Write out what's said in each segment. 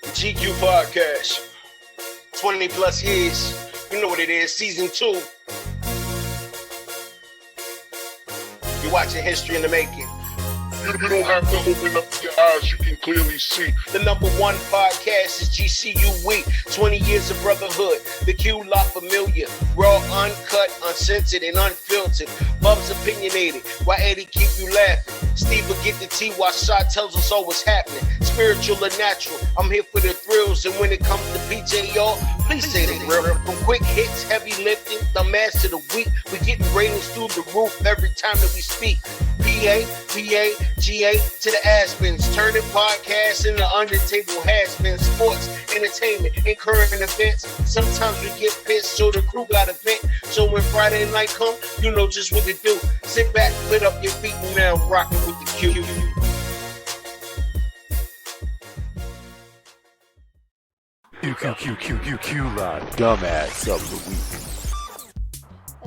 GQ podcast. 20 plus years. You know what it is. Season 2. You're watching History in the Making. You don't have to open up your eyes, you can clearly see. The number one podcast is GCUE. 20 years of brotherhood. The Q La Familia. Raw, uncut, uncensored, and unfiltered. Bub's opinionated. Why Eddie keep you laughing? Steve will get the tea while Shot tells us all what's happening. Spiritual or natural. I'm here for the thrills. And when it comes to PJ, y'all, please say the real. From quick hits, heavy lifting, the mass to the week. We getting ratings through the roof every time that we speak. PA, GA to the Aspens, turning podcasts into under-table has-been, sports, entertainment, and current events. Sometimes we get pissed, so the crew got a vent. So when Friday night come, you know just what to do. Sit back, put up your feet, and now rocking with the Q. Q-La, dumbass of the week.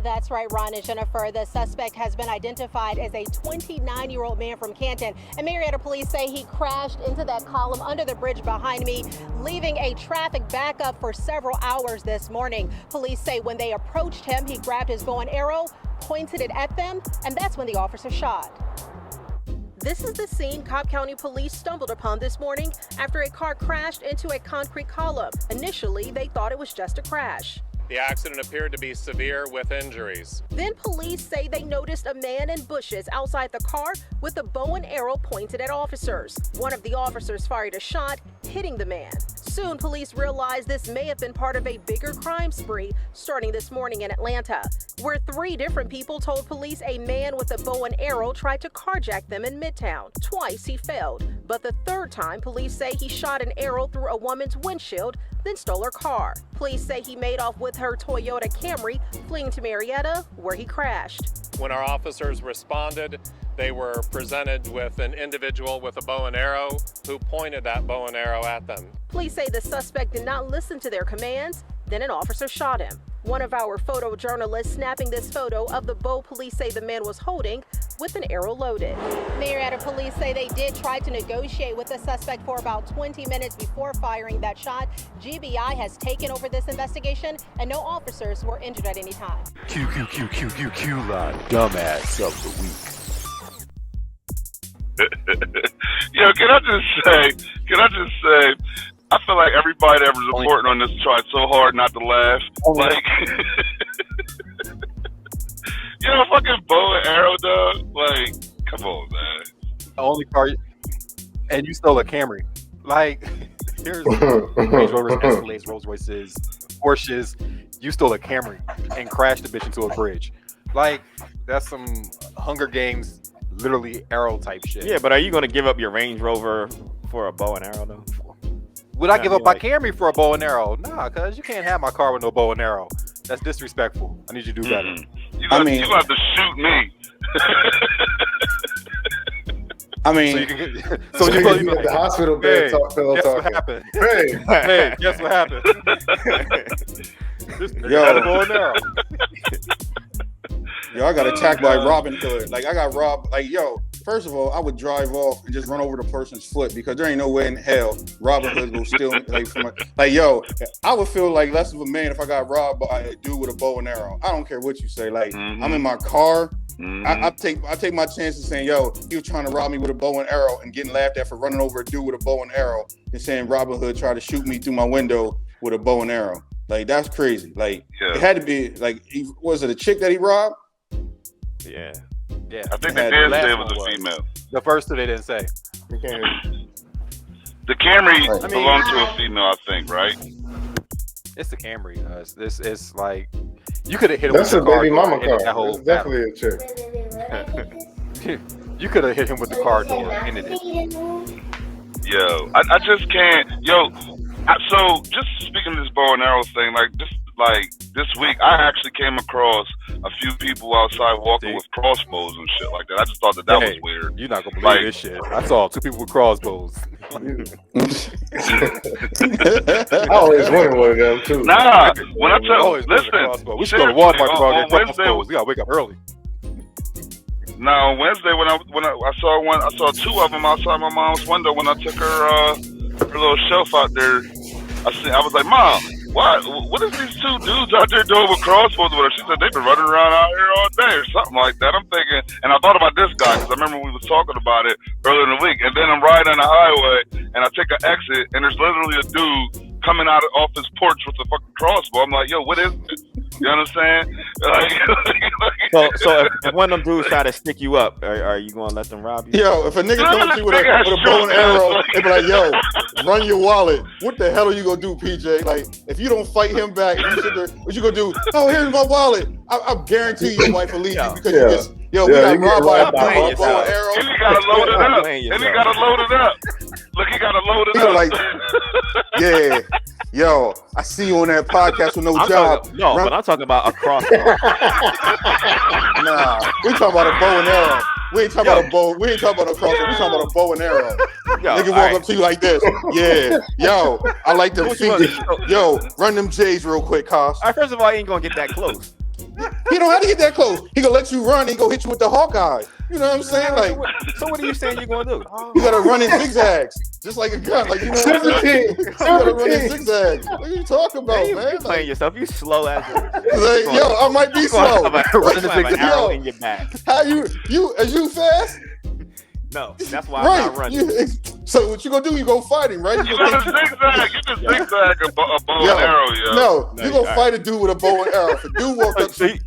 That's right, Ron and Jennifer. The suspect has been identified as a 29-year-old man from Canton. And Marietta police say he crashed into that column under the bridge behind me, leaving a traffic backup for several hours this morning. Police say when they approached him, he grabbed his bow and arrow, pointed it at them, and that's when the officer shot. This is the scene Cobb County police stumbled upon this morning after a car crashed into a concrete column. Initially, they thought it was just a crash. The accident appeared to be severe with injuries. Then police say they noticed a man in bushes outside the car with a bow and arrow pointed at officers. One of the officers fired a shot, hitting the man. Soon, police realized this may have been part of a bigger crime spree starting this morning in Atlanta, where 3 different people told police a man with a bow and arrow tried to carjack them in Midtown. Twice he failed, but the third time, police say he shot an arrow through a woman's windshield, then stole her car. Police say he made off with her Toyota Camry, fleeing to Marietta, where he crashed. When our officers responded, they were presented with an individual with a bow and arrow who pointed that bow and arrow at them. Police say the suspect did not listen to their commands, then an officer shot him. One of our photojournalists snapping this photo of the bow police say the man was holding with an arrow loaded. Marietta police say they did try to negotiate with the suspect for about 20 minutes before firing that shot. GBI has taken over this investigation and no officers were injured at any time. Q-La, dumbass of the week. Yo, can I just say, I feel like everybody that was reporting on this tried so hard not to laugh. Like, you know, fucking bow and arrow, dog. Like, come on, man. The only car, and you stole a Camry. Like, here's Range Rovers, Escalades, Rolls Royces, Porsches. You stole a Camry and crashed the bitch into a bridge. Like, that's some Hunger Games, literally arrow type shit. Yeah, but are you going to give up your Range Rover for a bow and arrow, though? Would I give up my Camry for a bow and arrow? Nah, cuz you can't have my car with no bow and arrow. That's disrespectful. I need you to do better. You got to shoot me. I mean, so you can get, so you go at the hospital bed. Guess what happened? Hey, guess what happened? This nigga had a bow and arrow. Yo, I got attacked by Robin Hood. Like, I got robbed. Like, yo, first of all, I would drive off and just run over the person's foot because there ain't no way in hell Robin Hood will steal like from a, like, yo, I would feel like less of a man if I got robbed by a dude with a bow and arrow. I don't care what you say. Like, I'm in my car. I take my chances saying, yo, he was trying to rob me with a bow and arrow and getting laughed at for running over a dude with a bow and arrow and saying Robin Hood tried to shoot me through my window with a bow and arrow. Like, that's crazy. Like, it had to be, like, was it a chick that he robbed? Yeah. I think they did say it was a female. The first two they didn't say. The Camry belonged to a female, I think, right? It's the Camry. This is like, you could have hit him with the car. That's a baby mama car. It's definitely a chick. You could have hit him with the car door and ended it. Yo, I just can't. Yo, so just speaking of this bow and arrow thing, like this week, I actually came across a few people outside walking with crossbows and shit like that. I just thought that was weird. You're not gonna believe this shit. I saw 2 people with crossbows. I always wanted one of them too. Nah, when I tell, listen, we should go to Walmart on Wednesday. We gotta wake up early. Now on Wednesday when I saw 2 of them outside my mom's window when I took her her little shelf out there. I was like, Mom, what is these two dudes out there doing with crossbows with her? She said they've been running around out here all day or something like that. I'm thinking, and I thought about this guy because I remember we was talking about it earlier in the week. And then I'm riding on the highway and I take an exit and there's literally a dude coming out off his porch with a fucking crossbow. I'm like, yo, what is this? You understand? So if one of them dudes try to stick you up, are you gonna let them rob you? Yo, if a nigga comes to you with a bow and arrow, they be like, yo, run your wallet. What the hell are you gonna do, PJ? Like, if you don't fight him back, if you sit there, what you gonna do? Oh, here's my wallet. I guarantee your wife will leave you because you just, yo, we got robbed by a bow and arrow. And he gotta load it up. And he gotta load it up. Look, he gotta load it up. Like, yeah. Yo, I see you on that podcast with no job. But I'm talking about a crossbow. Nah, we talking about a bow and arrow. We ain't talking about a bow. We ain't talking about a crossbow. We talking about a bow and arrow. Nigga walk up to you like this. Yeah, yo, I like them feet. Yo, run them J's real quick, Cos. All right, first of all, he ain't gonna get that close. He don't have to get that close. He gonna let you run. He gonna hit you with the Hawkeye. You know what I'm saying? Like, so what are you saying you're gonna do? You gotta run in zigzags, just like a gun. Like, you know what I'm saying? You gotta run in zigzags. What are you talking about, man? You playing yourself? You slow as like, yo, I might be slow. Running an arrow in your back. How you fast? No, that's why I'm not running. So what you gonna do? You go fight him, right? You gotta zigzag. You just zigzag a bow and arrow, yo. No, you gonna fight a dude with a bow and arrow. If a dude walk up to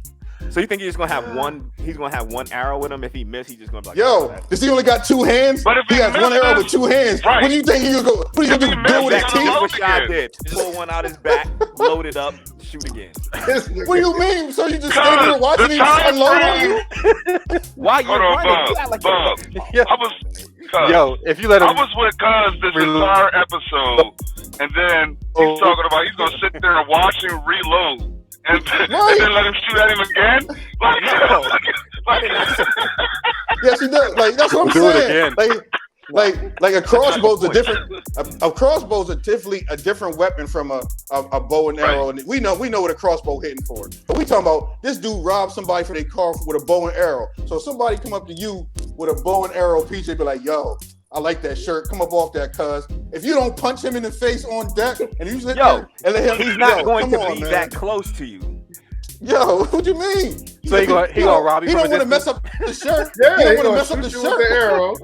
so you think he's gonna have one? He's gonna have one arrow with him. If he miss, he's just gonna be like, yo, does he only got two hands? But if he has one arrow with two hands. Right. What do you think he's gonna go? What are you gonna do? Deal with his teeth? What I did? Pull one out his back, load it up, shoot again. What do you mean? So you just standing there watching him unload on you? Why you running? Bob. Yo, if you let him, I was with Cuz this entire episode, and then he's talking about he's gonna sit there and watch him reload. And then let him shoot at him again? Like, yes, he does. Like, that's what I'm saying. Like a crossbow's a different. A crossbow's a different weapon from a bow and arrow. And we know what a crossbow hitting for. But we talking about this dude robbed somebody for their car with a bow and arrow. So if somebody come up to you with a bow and arrow, PJ be like, yo, I like that shirt. Come up off that, cuz. If you don't punch him in the face on deck and you sit there and let him, he's not going to be that close to you. Yo, what do you mean? So he gonna rob you? He don't want to mess up the shirt. Yeah, he don't want to mess up the shirt. With the arrow,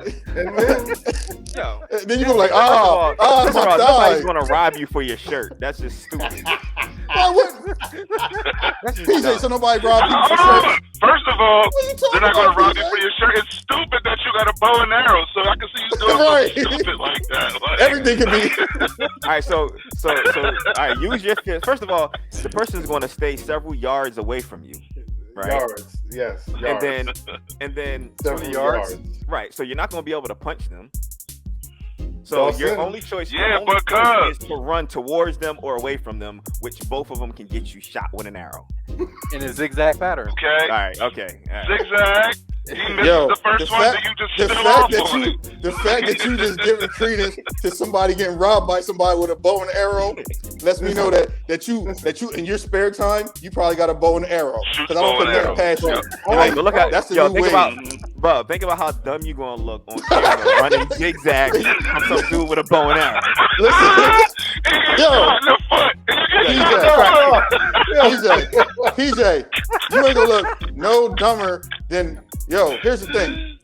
and then you go like, nobody's gonna rob you for your shirt. That's just stupid. PJ, so nobody robbed you for your shirt. First of all, they're not gonna rob you for your shirt. It's stupid that you got a bow and arrow, so I can see you doing something stupid like that. Like, everything can be. All right, so all right, use your fist. First of all, the person's going to stay several yards away from you, right? Yards, yes. Yards. And then 7 yards. Right, so you're not going to be able to punch them. So your only choice is to run towards them or away from them, which both of them can get you shot with an arrow. In a zigzag pattern. Okay. All right. Okay. Zigzag. He missed the first one, that you just still off on it. The fact that you just giving credence to somebody getting robbed by somebody with a bow and arrow lets me know that you in your spare time you probably got a bow and arrow. Because I don't put nothing past you. Like, but look at that's the yo. new Think way. Think about how dumb you gonna look on camera running zigzag from some dude with a bow and arrow. Listen, PJ, you ain't gonna look no dumber than. Yo, here's the thing.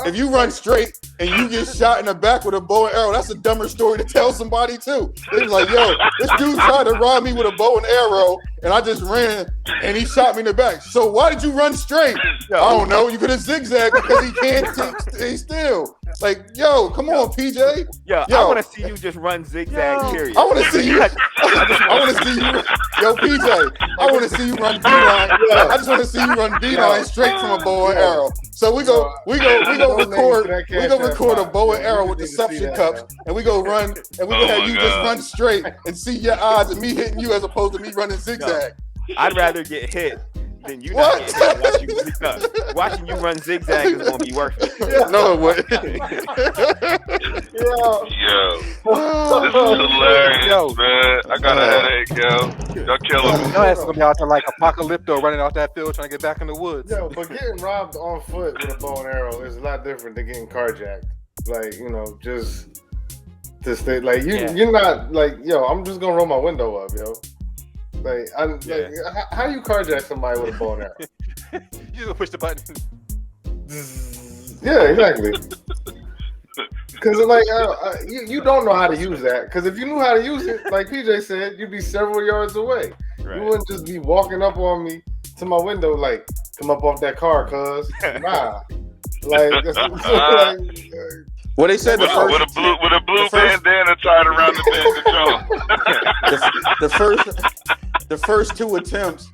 If you run straight and you get shot in the back with a bow and arrow, that's a dumber story to tell somebody too. It's like, yo, this dude tried to rob me with a bow and arrow, and I just ran and he shot me in the back. So why did you run straight? I don't know. You could have zigzagged because he can't stay still. Like, yo, come on, PJ. Yo, I want to see you just run zigzag. Period. I want to see you. I want to see you. Yo, PJ, I want to see you run beeline. I just want to see you run beeline straight from a bow and arrow. So we go record a bow and arrow with the suction cups, and we go run, and we go have you just run straight and see your odds of me hitting you as opposed to me running zigzag. I'd rather get hit than you not get hit. Watching you run zigzag is gonna be worth it. No, it wouldn't. This is hilarious, man. I got a headache, yo. Y'all killing me. Your ass is gonna be out there like Apocalypto running off that field trying to get back in the woods. Yo, but getting robbed on foot with a bow and arrow is a lot different than getting carjacked. Like, just to stay. Like you're not like, yo, I'm just gonna roll my window up, yo. Like, how you carjack somebody with a bow and arrow? You just push the button. Yeah, exactly. Because like you don't know how to use that. Because if you knew how to use it, like PJ said, you'd be several yards away. Right. You wouldn't just be walking up on me to my window like, come up off that car, cuz. Nah. Like, well, they said with a blue bandana tied around the first two attempts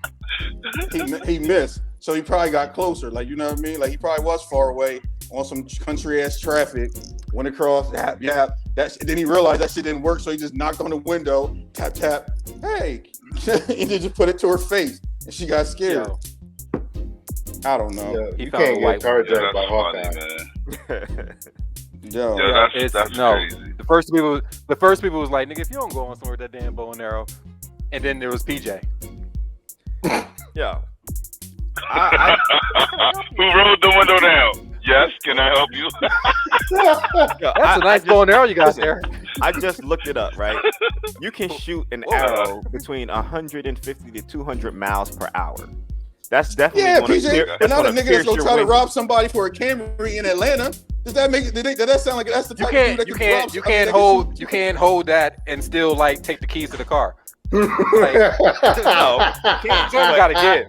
he missed, so he probably got closer. Like, you know what I mean? Like, he probably was far away on some country ass traffic. Went across, yap. Then he realized that shit didn't work, so he just knocked on the window, tap. Hey, and then just put it to her face, and she got scared. Yo. I don't know. Yeah, you can't get carjacked by Hawkeye. Yo, that's crazy. The first people was like, nigga, if you don't go on somewhere with that damn bow and arrow, and then there was PJ. Yeah. Who rolled the window down? Yes, can I help you? That's a nice bow and arrow you got there. I just looked it up, right? You can shoot an arrow between 150 to 200 miles per hour. That's definitely PJ. Another nigga that's gonna try to rob somebody for a Camry in Atlanta. Does that make it? Does that sound like that's the type of dude that you can't hold that and still like take the keys to the car. Like, no, something gotta give.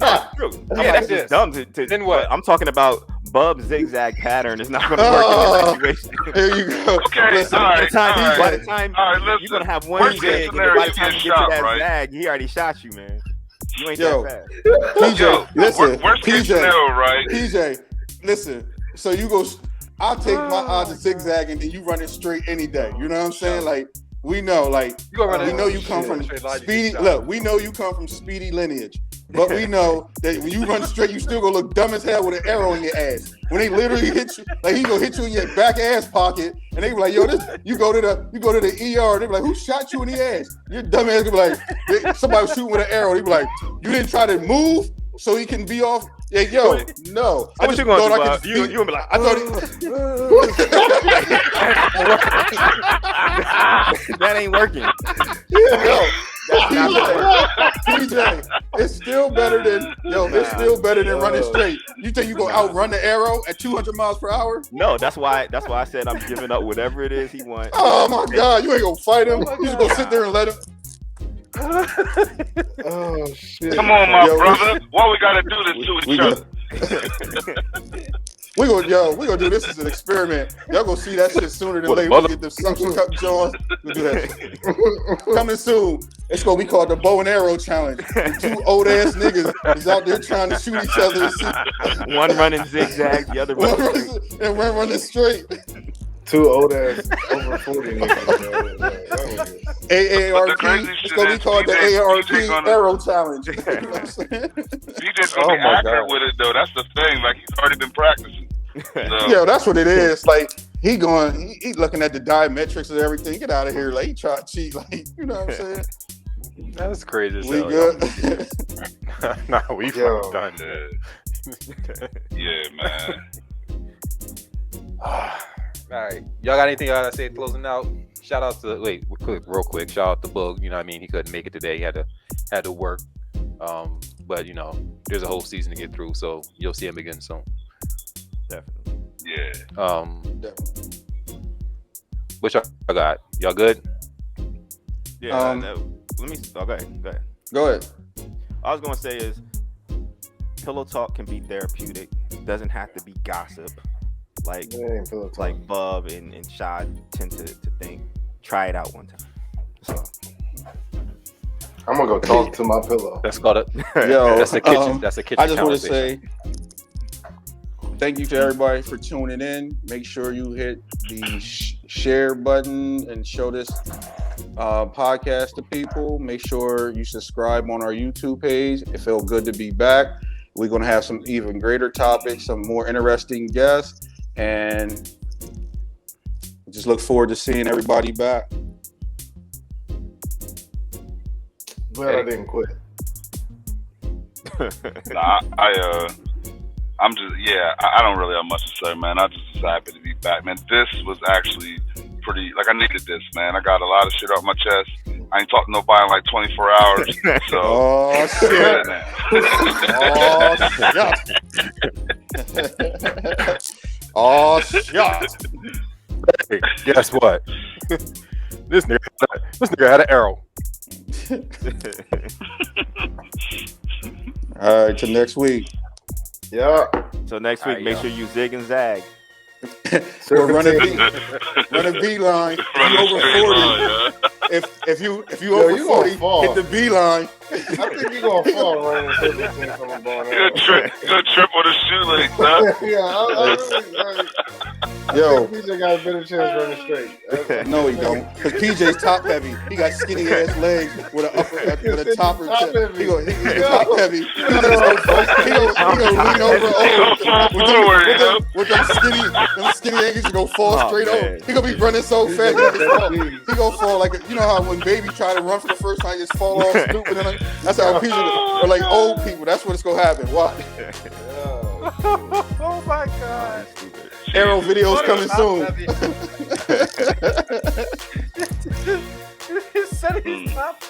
No, true. Yeah, that's just dumb. Then what? I'm talking about Bub's zigzag pattern is not going to work in this situation. There you go. Okay, listen, by the time you're going to have one zig, and by the time you get to that zag, he already shot you, man. You ain't that fast. PJ, listen. Worst case scenario, right? PJ, listen. So you go. I'll take my odds of zigzag, and then you run it straight any day. You know what I'm saying? Like, we know, like, we know you come from speedy. Look, we know you come from speedy lineage. But we know that when you run straight, you still gonna look dumb as hell with an arrow in your ass. When they literally hit you, like he gonna hit you in your back ass pocket, and they be like, "Yo, you go to the ER." They be like, "Who shot you in the ass?" Your dumb ass gonna be like, "Somebody was shooting with an arrow." They be like, "You didn't try to move so he can be off." Yeah, yo, no. What you gonna do, Bob? You gonna be like, I thought that ain't working. Yo. PJ, it's still better than running straight. You think you gonna outrun the arrow at 200 miles per hour? No, that's why I said I'm giving up whatever it is he wants. Oh my God, you ain't gonna fight him. You just gonna sit there and let him. Oh shit! Come on, my brother. Why we gotta do this to each other? We gonna do this as an experiment. Y'all gonna see that shit sooner than later. We'll get the suction cup John. We'll do that shit. Coming soon. It's gonna be called the bow and arrow challenge. Two old ass niggas is out there trying to shoot each other. One running zigzag, the other running and one running straight. Two old ass over 40 niggas. AARP. It's gonna be called the AARP arrow challenge. You know what I'm saying? PJ's gonna be accurate with it though. That's the thing. Like he's already been practicing. So. Yeah, that's what it is. Like he looking at the diametrics and everything. Get out of here. Like he tried to cheat. Like, you know what I'm saying? That's crazy. We good? Nah, we fucking done. Yeah, man. All right, y'all got anything y'all gotta say closing out? Shout out to real quick. Shout out to Boog. You know what I mean? He couldn't make it today. He had to work. But you know, there's a whole season to get through, so you'll see him again soon. Definitely. Yeah. Definitely. What y'all got? Y'all good? Yeah. Let me. Oh, go ahead. Go ahead. All I was gonna say is, pillow talk can be therapeutic. It doesn't have to be gossip. Like Bub and Shad tend to think. Try it out one time. So I'm gonna go talk to my pillow. That's called it. Yo, that's a kitchen. That's a kitchen. I just want to say thank you to everybody for tuning in. Make sure you hit the share button and show this podcast to people. Make sure you subscribe on our YouTube page. It feels good to be back. We're gonna have some even greater topics, some more interesting guests. And just look forward to seeing everybody back. Glad I didn't quit. Nah, I'm just, I don't really have much to say, man. I just was happy to be back, man. This was actually pretty, like, I needed this, man. I got a lot of shit off my chest. I ain't talked to nobody in like 24 hours. So, oh shit! Oh shit! Oh shit! Hey, guess what? This nigga had an arrow. All right, till next week. Yeah. So next week, make sure you zig and zag. Or run a beeline. You over 40. If you over 40, hit the beeline. I think you're gonna fall running serpentine from a ball. Good trip with a shoelace, huh? Yo, PJ got a better chance running straight. No, he don't. Because PJ's top heavy. He got skinny ass legs with a topper. He go top heavy. He gonna lean over with them skinny ankles. He gonna fall straight over. He gonna be running so fast. He gonna fall like you know how when baby try to run for the first time, just fall off stupid. And that's how people are like old people. That's what's gonna happen. Watch. Oh my god. Arrow videos coming soon. He said he's top